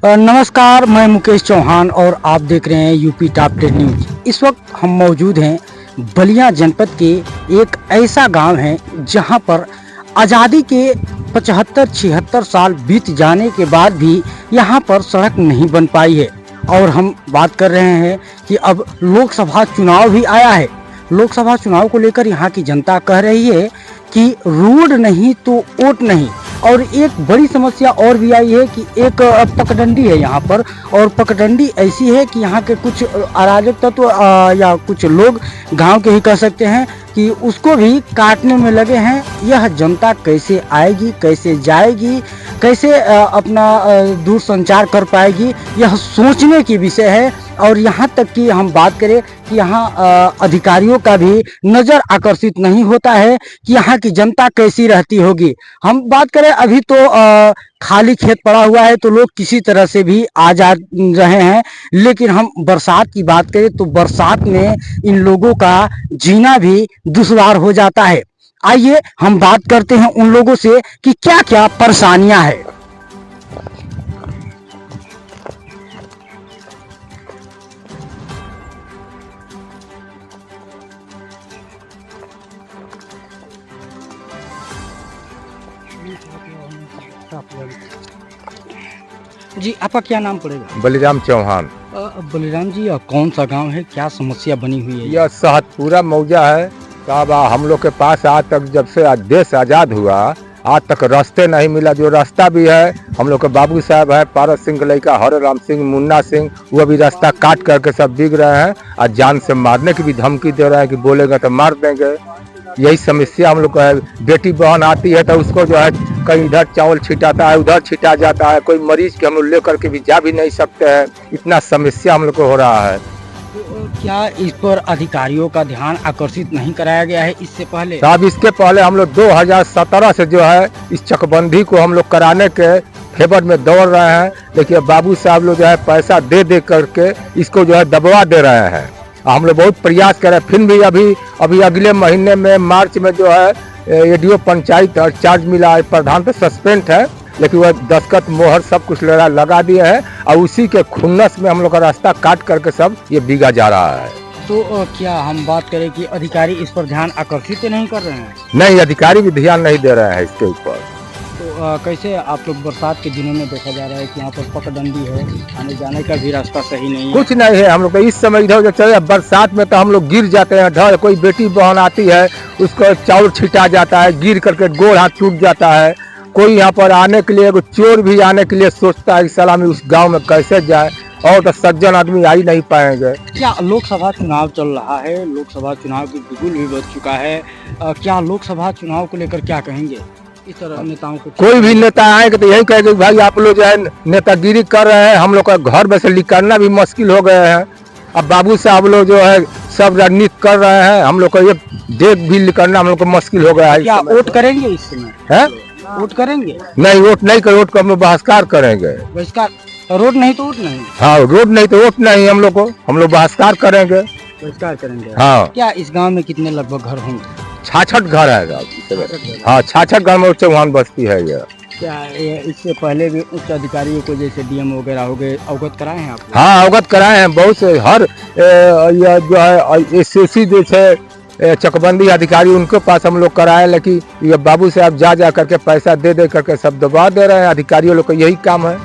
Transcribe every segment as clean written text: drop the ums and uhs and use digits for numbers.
नमस्कार, मैं मुकेश चौहान और आप देख रहे हैं यूपी टॉप 10 न्यूज। इस वक्त हम मौजूद हैं बलिया जनपद के एक ऐसा गांव है जहां पर आज़ादी के 75-76 साल बीत जाने के बाद भी यहां पर सड़क नहीं बन पाई है। और हम बात कर रहे हैं कि अब लोकसभा चुनाव भी आया है। लोकसभा चुनाव को लेकर यहाँ की जनता कह रही है कि रोड नहीं तो वोट नहीं। और एक बड़ी समस्या और भी आई है कि एक पगडंडी है यहाँ पर, और पगडंडी ऐसी है कि यहाँ के कुछ अराजक तत्व या कुछ लोग गांव के ही कह सकते हैं कि उसको भी काटने में लगे हैं। यह जनता कैसे आएगी, कैसे जाएगी, कैसे अपना दूर संचार कर पाएगी, यह सोचने की विषय है। और यहाँ तक कि हम बात करें कि यहाँ अधिकारियों का भी नज़र आकर्षित नहीं होता है कि यहाँ की जनता कैसी रहती होगी। हम बात करें अभी तो खाली खेत पड़ा हुआ है तो लोग किसी तरह से भी आ जा रहे हैं, लेकिन हम बरसात की बात करें तो बरसात में इन लोगों का जीना भी दुश्वार हो जाता है। आइए हम बात करते हैं उन लोगों से कि क्या क्या परेशानियां हैं। जी, आपका क्या नाम पड़ेगा? बलिराम चौहान। बलिराम जी, कौन सा गांव है, क्या समस्या बनी हुई है? यह सहतपुरा मौजा है। साहब हम लोग के पास आज तक जब से देश आज़ाद हुआ आज तक रास्ते नहीं मिला। जो रास्ता भी है हम लोग के बाबू साहब है, पारस सिंह लड़का, हरे राम सिंह, मुन्ना सिंह, वो भी रास्ता काट करके सब बिग रहे हैं और जान से मारने की भी धमकी दे रहे हैं कि बोलेगा तो मार देंगे। यही समस्या हम लोग का है। बेटी बहन आती है तो उसको जो है कहीं इधर चावल छिटाता है, उधर छिटा जाता है। कोई मरीज के हम लोग लेकर के भी जा भी नहीं सकते हैं। इतना समस्या हम लोग को हो रहा है। तो क्या इस पर अधिकारियों का ध्यान आकर्षित नहीं कराया गया है इससे पहले? साहब इसके पहले हम लोग 2017 से जो है इस चकबंदी को हम लोग कराने के फेवर में दौड़ रहे हैं, लेकिन बाबू साहब लोग जो है पैसा दे दे करके इसको जो है दबवा दे रहे हैं। हम लोग बहुत प्रयास करें, फिर भी अभी अगले महीने में मार्च में जो है एडीओ पंचायत और चार्ज मिला है, प्रधान तो सस्पेंड है, लेकिन वह दस्तखत मोहर सब कुछ लगा दिए हैं और उसी के खुन्नस में हम लोग का रास्ता काट करके सब ये बिगा जा रहा है। तो क्या हम बात करें कि अधिकारी इस पर ध्यान आकर्षित नहीं कर रहे हैं? नहीं, अधिकारी भी ध्यान नहीं दे रहे हैं इसके ऊपर। तो कैसे आप लोग बरसात के दिनों में देखा जा रहा है कि यहाँ पर पगडंडी है, आने जाने का भी रास्ता सही नहीं है? कुछ नहीं है। हम लोग को इस समय इधर चले बरसात में तो हम लोग गिर जाते हैं। ढल कोई बेटी बहन आती है उसको चावल छिटा जाता है, गिर करके गोड़ हाथ टूट जाता है। कोई यहाँ पर आने के लिए, चोर भी आने के लिए सोचता है कि सलामी उस गांव में कैसे जाए, और तो सज्जन आदमी आ ही नहीं पाएंगे। क्या लोकसभा चुनाव चल रहा है, लोकसभा चुनाव की बिगुल भी बज चुका है, क्या लोकसभा चुनाव को लेकर क्या कहेंगे इस तरह नेताओं को? कोई भी नेता आएंगे तो यही कहेंगे भाई आप लोग जो है नेतागिरी कर रहे हैं, हम लोग का घर में से निकलना भी मुश्किल हो गए हैं। अब बाबू साहब लोग जो है सब राजनीति कर रहे हैं, हम लोग को ये देख भी निकलना हम लोग को मुश्किल हो गया है। क्या वोट करेंगे इस समय? है वोट करेंगे? नहीं, वोट नहीं कर, वोट को हम लोग बहिष्कार करेंगे। बहिष्कार? रोड नहीं तो वोट नहीं? हाँ, रोड नहीं तो वोट नहीं। हम लोग बहिष्कार करेंगे। बहिष्कार करेंगे। हाँ। क्या इस गांव में कितने लगभग घर होंगे? 66 घर है। हाँ, 66 घर में चौहान बस्ती है ये। क्या इससे पहले भी उच्च अधिकारियों को जैसे डीएम वगैरह हो गए अवगत कराए हैं आप? हाँ, अवगत कराए हैं बहुत से। हर ये जो है एसएससी जैसे चकबंदी अधिकारी उनके पास हम लोग कराए, लेकिन ये बाबू साहब जा करके पैसा दे करके सब दबा दे रहे हैं। अधिकारियों लोग का यही काम है।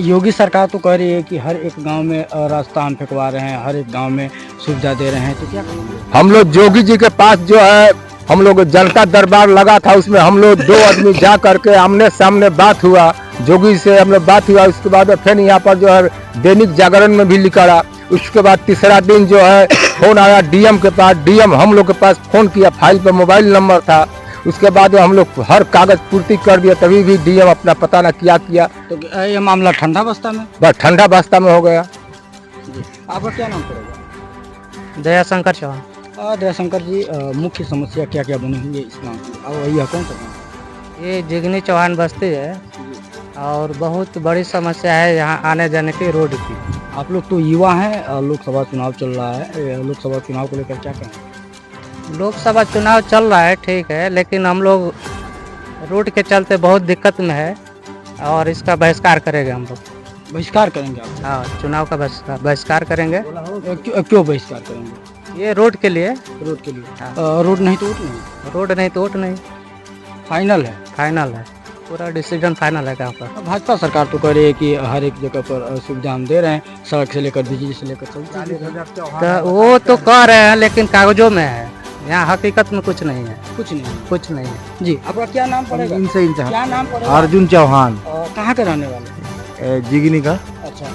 योगी सरकार तो कह रही है कि हर एक गांव में रास्ता हम फेंकवा रहे हैं, हर एक गांव में सुविधा दे रहे हैं, तो क्या करेंगे? हम लोग जोगी जी के पास जो है हम लोग जनता दरबार लगा था, उसमें हम लोग 2 आदमी जा करके आमने सामने बात हुआ, जोगी से हम लोग बात हुआ। उसके बाद फिर यहाँ पर जो है दैनिक जागरण में भी लिखा रहा। उसके बाद तीसरा दिन जो है फोन आया डीएम के पास, डीएम हम लोग के पास फोन किया, फाइल पे मोबाइल नंबर था। उसके बाद हम लोग हर कागज पूर्ति कर दिया, तभी भी डीएम अपना पता ना किया। तो ये मामला ठंडा बस्ता में? बस ठंडा बस्ता में हो गया। आपका क्या नाम पड़ेगा? दयाशंकर चौहान। दयाशंकर जी, मुख्य समस्या क्या क्या बनी हुई है इस गाँव की, और यह कौन सा गाँव? ये जिगनी चौहान बस्ती है और बहुत बड़ी समस्या है यहाँ आने जाने की रोड की। आप लोग तो युवा हैं, लोकसभा चुनाव चल रहा है, लोकसभा चुनाव को लेकर क्या कहें? लोकसभा चुनाव चल रहा है ठीक है, लेकिन हम लोग रोड के चलते बहुत दिक्कत में है। और इसका बहिष्कार करेंगे हम लोग। बहिष्कार करेंगे आप? हाँ, चुनाव का बहिष्कार करेंगे। क्यों बहिष्कार करेंगे? ये रोड के लिए। रोड के लिए? हाँ। रोड नहीं तो वोट नहीं? रोड नहीं तो वोट नहीं। फाइनल है? फाइनल है, पूरा डिसीजन फाइनल है यहाँ पर। भाजपा सरकार तो कह रही है कि हर एक जगह पर सुविधा हम दे रहे हैं, सड़क से लेकर बिजली से लेकर सब चीज़। तो वो तो कह रहे हैं लेकिन कागजों में है, यहाँ हकीकत में कुछ नहीं है। कुछ नहीं? कुछ नहीं है जी, आपका क्या नाम पड़ेगा? क्या नाम पड़ेगा? अर्जुन चौहान, कहाँ के रहने वाले? जिगनी का। अच्छा,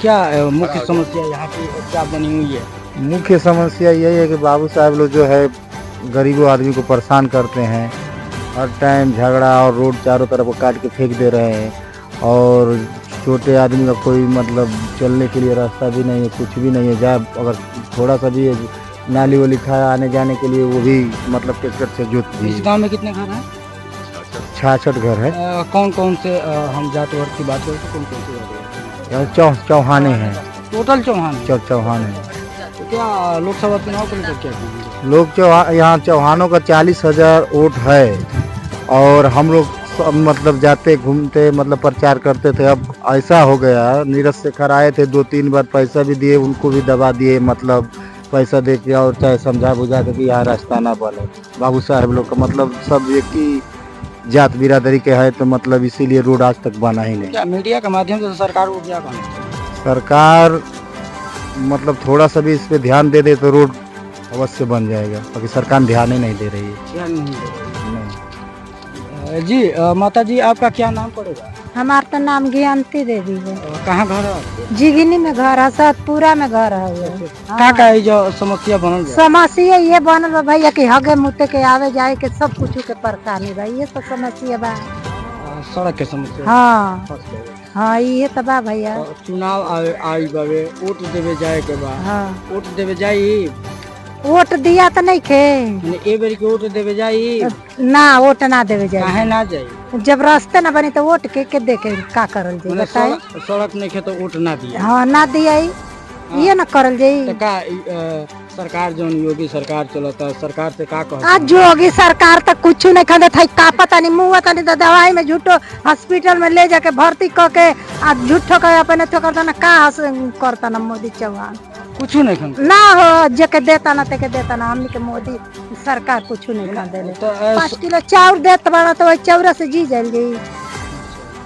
क्या मुख्य समस्या यहाँ की क्या बनी हुई है? मुख्य समस्या यही है कि बाबू साहब लोग जो है गरीबों आदमी को परेशान करते हैं, हर टाइम झगड़ा और रोड चारों तरफ काट के फेंक दे रहे हैं, और छोटे आदमी का कोई मतलब चलने के लिए रास्ता भी नहीं है, कुछ भी नहीं है। जहाँ अगर थोड़ा सा भी नाली वाली था आने जाने के लिए, वो भी मतलब ट्रैक्टर से जोत दी। इस गांव में कितने घर हैं? 66 घर है। कौन कौन से हम जात वर्ग की बात करें तो कौन कौन से जात वर्ग? चौहाने हैं, टोटल चौहान है? चौहान है। तो क्या लोकसभा चुनाव को लेकर क्या कहेंगे? लोग यहाँ चौहानों का 40,000 वोट है, और हम लोग सब मतलब जाते घूमते मतलब प्रचार करते थे। अब ऐसा हो गया, नीरज शेखर आए थे 2-3 बार, पैसा भी दिए, उनको भी दबा दिए, मतलब पैसा दे के और चाहे समझा बुझा के कि यहाँ रास्ता ना बने। बाबू साहब लोग का मतलब सब एक ही जात बिरादरी के है, तो मतलब इसीलिए रोड आज तक बना ही नहीं। क्या मीडिया के माध्यम से सरकार को क्या कहना चाहिए? सरकार मतलब थोड़ा सा भी इस पे ध्यान दे दे तो रोड अवश्य बन जाएगा, बाकी सरकार ध्यान ही नहीं दे रही है। ध्यान नहीं दे रही। जी माता जी, आपका क्या नाम पड़ेगा? हमारा तो नाम ज्ञानती देवी है। कहाँ घर है आपके? जिगनी में घर है, सतपुरा में घर है। का है जो समस्या बनल बा? समस्या ये बनल बा भैया कि हगे मुते के आवे जाए के सब कुछ के परेशानी भाई, ये तो समस्या बा। सड़क के समस्या? हाँ फंस गए। हाँ, ये तो बा भैया। चुनाव आई बाबे, वोट देवे जाए के बा। हाँ, वोट देवे जाई? वोट दिया तो नहीं खे ए बेर के वोट देवे जाई? ना, वोट ना देवे जाए। काहे ना जाई? जब रास्ते ना बनी तो वोट के देखे का करल जाए बताए? सड़क नहीं खे तो वोट ना दिया? हाँ, ना दिया ये ना करल जाई। तो का सरकार जो योगी सरकार चलता, सरकार से का कह? आज जोगी सरकार तक कुछ नहीं खा था, का पता नहीं मुँह तनी तो दवाई में झूठो हॉस्पिटल में ले जाके भर्ती करके आज झूठो के अपने तो करता ना, का करता ना मोदी चौहान कुछ नहीं खा ना हो, जके देता ना ते के देता ना, हमनी के मोदी सरकार कुछ नहीं खा दे। तो 5 किलो चाउर देत बड़ा तो वही चौरा से जी जाए गई।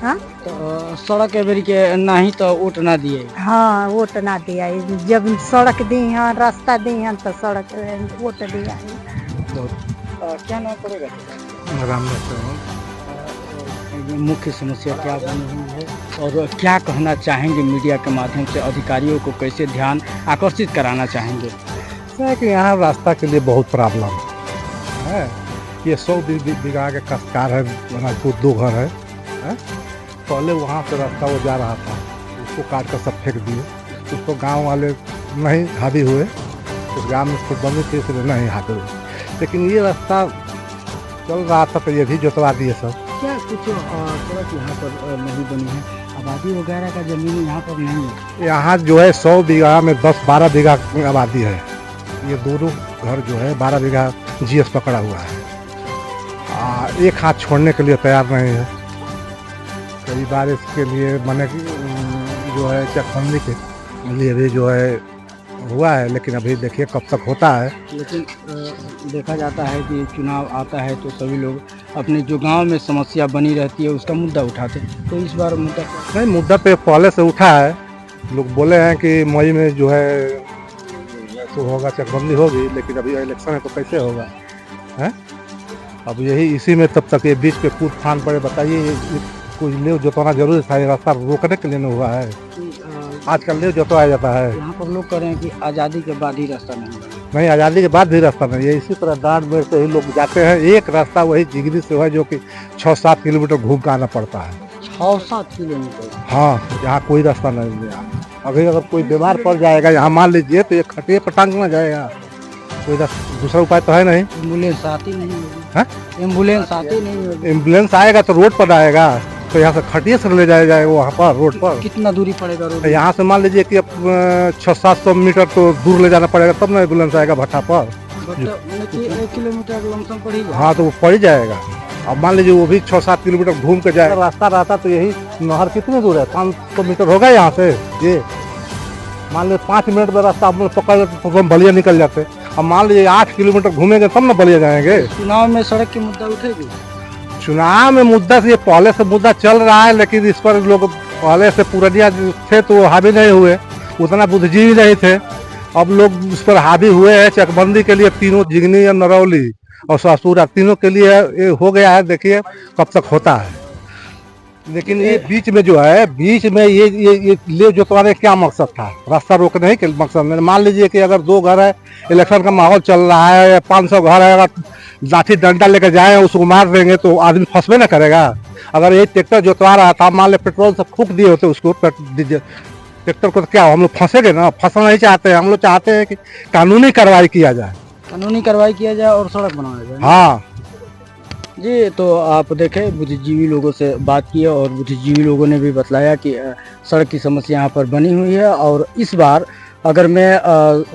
हाँ, तो सड़क के बेरी के नहीं तो वोट ना दिए? हाँ, वोट ना दिया। जब सड़क दी है, रास्ता दी है तो सड़क वोट दिया। क्या नाम पड़ेगा? मुख्य समस्या क्या बनी हुई है और क्या कहना चाहेंगे मीडिया के माध्यम से? अधिकारियों को कैसे ध्यान आकर्षित कराना चाहेंगे? है कि यहाँ रास्ता के लिए बहुत प्रॉब्लम है। ये 100 बीघा के कस्कार है, बनाजपुर 2 घर है। पहले वहाँ से रास्ता वो जा रहा था, उसको काट कर सब फेंक दिए, उसको गांव वाले नहीं हावी हुए, उस गांव में खुदबंदी थी इसलिए नहीं हावी हुए। लेकिन ये रास्ता चल रहा था तो ये भी जोतवा दिए सब। क्या कुछ सड़क यहाँ पर नहीं बनी है? आबादी वगैरह का जमीन यहाँ पर नहीं है? यहाँ जो है 100 बीघा में 10-12 बीघा आबादी है। ये दोनों घर जो है 12 बीघा जीएस पकड़ा हुआ है। एक हाथ छोड़ने के लिए तैयार नहीं है। कई बार इसके लिए मैंने जो है चकबंदी के लिए भी जो है हुआ है, लेकिन अभी देखिए कब तक होता है। लेकिन देखा जाता है कि चुनाव आता है तो सभी लोग अपने जो गांव में समस्या बनी रहती है उसका मुद्दा उठाते हैं। तो इस बार मुद्दा नहीं, मुद्दा पे पहले से उठा है। लोग बोले हैं कि मई में जो है तो होगा, चकबंदी होगी, लेकिन अभी इलेक्शन है तो कैसे होगा है? अब यही इसी में तब तक ये बीच पे कूद फान पड़े। बताइए, कुछ ले जोतना जरूरी था, ये रास्ता रोकने के लिए नहीं हुआ है। आजकल ले जोतवाया जाता है। यहाँ पर लोग कह रहे हैं कि आज़ादी के बाद ही रास्ता नहीं बना। नहीं, आज़ादी के बाद भी रास्ता नहीं है। इसी तरह डांड में से ही लोग जाते हैं। एक रास्ता वही जिगरी से है जो कि 6-7 किलोमीटर घूम के आना पड़ता है। 6-7 किलोमीटर? हाँ, यहाँ कोई रास्ता नहीं है। अगर कोई बीमार पड़ जाएगा यहाँ मान लीजिए तो ये खटिए पर टांग में जाएगा, कोई दूसरा उपाय तो है नहीं। एम्बुलेंस आती नहीं होगी? हाँ, एम्बुलेंस आती नहीं होगी? एम्बुलेंस आएगा तो रोड पर आएगा, तो यहाँ से खटिए से ले जाएगा वहाँ पर रोड पर। कितना दूरी पड़ेगा रोड? यहाँ से मान लीजिए कि 600-700 मीटर तो दूर ले जाना पड़ेगा, तब ना एम्बुलेंस आएगा भट्टा पर। 1 किलोमीटर लमसम पड़ ही जाएगा। हाँ, तो वो पड़ ही जाएगा। अब मान लीजिए वो भी 6-7 किलोमीटर घूम के जाए, रास्ता रहता तो यही नहर कितने दूर है, 500 मीटर होगा यहाँ से। ये मान लीजिए 5 मिनट में रास्ता हम लोग पकड़ लेते तो हम बलिया निकल जाते। अब मान लीजिए 8 किलोमीटर घूमेंगे तब ना बलिया जाएंगे। चुनाव में सड़क की मुद्दा उठेगी? चुनाव में मुद्दा से ये पहले से मुद्दा चल रहा है, लेकिन इस पर लोग पहले से पुरानिया थे तो हावी नहीं हुए, उतना बुद्धिजीवी नहीं थे। अब लोग इस पर हावी हुए हैं। चकबंदी के लिए तीनों जिगनी और नरौली और ससुरा तीनों के लिए ये हो गया है, देखिए कब तक होता है। लेकिन ये बीच में जो है, बीच में ये ले जोतवाने क्या मकसद था? रास्ता रोकने के मकसद में। मान लीजिए कि अगर 2 घर है, इलेक्शन का माहौल चल रहा है, 500 घर है, अगर लाठी डंडा लेकर जाए उसको मार देंगे तो आदमी फंसबे ना करेगा। अगर ये ट्रैक्टर जोतवा रहा था, मान लीजिए पेट्रोल से फूक दिए होते उसको ट्रैक्टर को, तो क्या हम लोग फंसेंगे ना? फंसना नहीं चाहते। हम लोग चाहते हैं कि कानूनी कार्रवाई किया जाए, कानूनी कार्रवाई किया जाए और सड़क बनाया जाए। हाँ जी, तो आप देखें, बुद्धिजीवी लोगों से बात की और बुद्धिजीवी लोगों ने भी बतलाया कि सड़क की समस्या यहाँ पर बनी हुई है और इस बार अगर मैं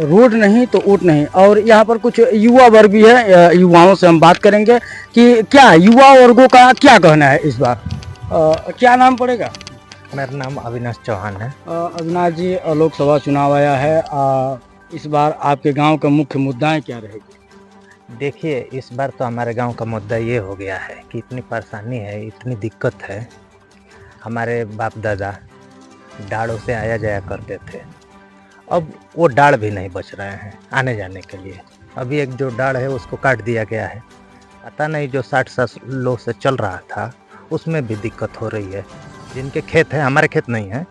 रोड नहीं तो वोट नहीं। और यहाँ पर कुछ युवा वर्ग भी है, युवाओं से हम बात करेंगे कि क्या युवा वर्गों का क्या कहना है इस बार। क्या नाम पड़ेगा? मेरा नाम अविनाश चौहान है। अविनाश जी, लोकसभा चुनाव आया है, इस बार आपके गांव का मुख्य मुद्दाएं क्या रहेगी? देखिए, इस बार तो हमारे गांव का मुद्दा ये हो गया है कि इतनी परेशानी है, इतनी दिक्कत है। हमारे बाप दादा डाड़ों से आया जाया करते थे, अब वो डाड़ भी नहीं बच रहे हैं आने जाने के लिए। अभी एक जो डाड़ है उसको काट दिया गया है। पता नहीं जो 60 सालों से चल रहा था उसमें भी दिक्कत हो रही है। जिनके खेत हैं, हमारे खेत नहीं है,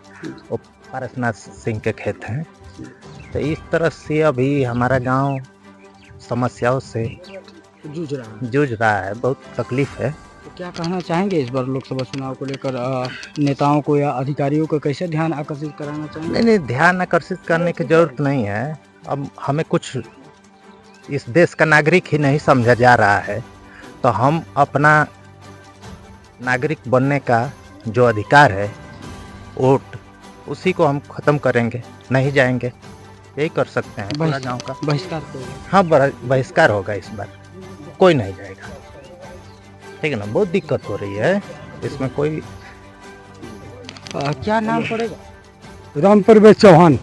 वो पारसनाथ सिंह के खेत हैं। तो इस तरह से अभी हमारा गांव समस्याओं से जूझ रहा है, बहुत तकलीफ है। तो क्या कहना चाहेंगे इस बार लोकसभा चुनाव को लेकर? नेताओं को या अधिकारियों को कैसे ध्यान आकर्षित कराना चाहेंगे? नहीं, ध्यान आकर्षित करने की जरूरत नहीं है। अब हमें कुछ इस देश का नागरिक ही नहीं समझा जा रहा है, तो हम अपना नागरिक बनने का जो अधिकार है, वोट, उसी को हम ख़त्म करेंगे, नहीं जाएंगे। यही कर सकते हैं पूरा गांव का बहिष्कार। हाँ, बहिष्कार होगा इस बार, कोई नहीं जाएगा। ठीक है ना? बहुत दिक्कत हो रही है इसमें। कोई क्या नाम पड़ेगा? राम प्रवेश चौहान।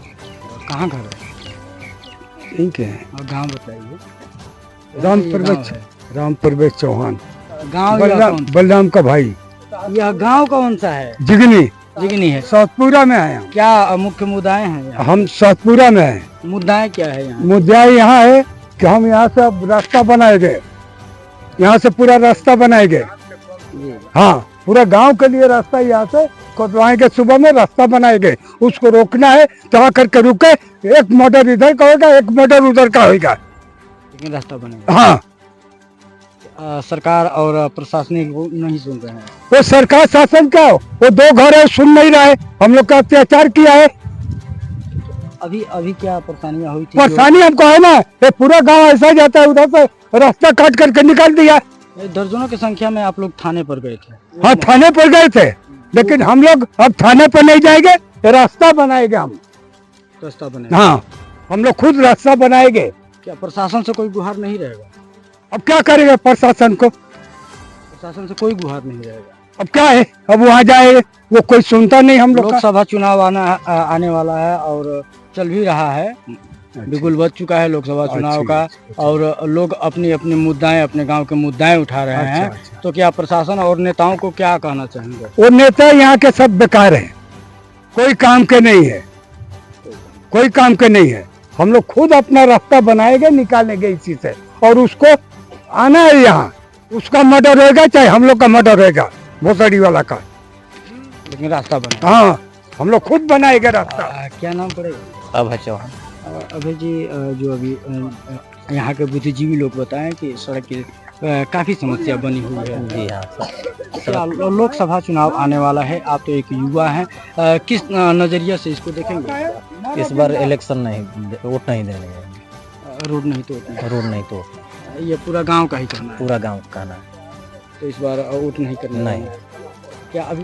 कहाँ घर है? ठीक है, और गांव बताइए। राम प्रवेश चौहान, गांव बलराम का भाई। यह गांव कौन सा है? जिगनी है। सतपुरा में है। क्या मुख्य मुद्दाएं हैं यहाँ? हम सतपुरा में हैं। मुद्दाएं क्या है यहाँ? मुद्दा यहाँ है कि हम यहाँ से अब रास्ता बनाएंगे, यहाँ से पूरा रास्ता बनाएंगे। हाँ, पूरा गांव के लिए रास्ता यहाँ से खोदवाएंगे, सुबह में रास्ता बनाएंगे। उसको रोकना है तो करके रुके, एक मोटर इधर का होगा, एक मोटर उधर का होगा, लेकिन रास्ता बनेगा। हाँ। सरकार और प्रशासनिक नहीं सुन रहे हैं। वो सरकार शासन का, वो 2 घर है, सुन नहीं रहे। हम लोग का अत्याचार किया है। अभी क्या परेशानियां हुई थी? परेशानी हमको है ना, ये पूरा गांव ऐसा जाता है, उधर से रास्ता काट करके निकाल दिया। दर्जनों की संख्या में आप लोग थाने पर गए थे। हाँ, थाने पर गए थे, लेकिन हम लोग अब थाने पर नहीं जाएंगे, रास्ता बनाएंगे हम। रास्ता बनेगा? हाँ, हम लोग खुद रास्ता बनाएंगे। क्या प्रशासन से कोई गुहार नहीं रहेगा? अब क्या करेगा प्रशासन को? प्रशासन से कोई गुहार नहीं रहेगा। अब क्या है, अब वहाँ जाए, वो कोई सुनता नहीं हम लोग का। लोकसभा चुनाव आने वाला है और चल भी रहा है, बिल्कुल बच चुका है लोकसभा चुनाव का, और लोग अपनी अपनी मुद्दाएं, अपने गांव के मुद्दाएं उठा रहे हैं। तो क्या प्रशासन और नेताओं को क्या कहना चाहेंगे? वो नेता यहाँ के सब बेकार हैं, कोई काम के नहीं है, कोई काम के नहीं है। हम लोग खुद अपना रास्ता बनाएंगे, निकालेंगे इसी से, और उसको आना है यहाँ। उसका मर्डर होगा चाहे हम लोग का मर्डर होगा, भोसड़ी वाला का, लेकिन रास्ता बना। हाँ, हम लोग खुद बनाएंगे रास्ता। क्या नाम पड़ेगा? अभय चौहान। अभय जी, जो अभी यहाँ के बुद्धिजीवी लोग बताएं कि सड़क की काफ़ी समस्या बनी हुई है। जी हाँ सर। लोकसभा चुनाव आने वाला है, आप तो एक युवा हैं, किस नज़रिए से इसको देखेंगे? इस बार इलेक्शन नहीं, वोट नहीं देने हैं। रोड नहीं तो रोड नहीं तो ये पूरा गांव का ही कहना है। पूरा गांव का कहना है। तो इस बार वोट नहीं करना नहीं। क्या अभी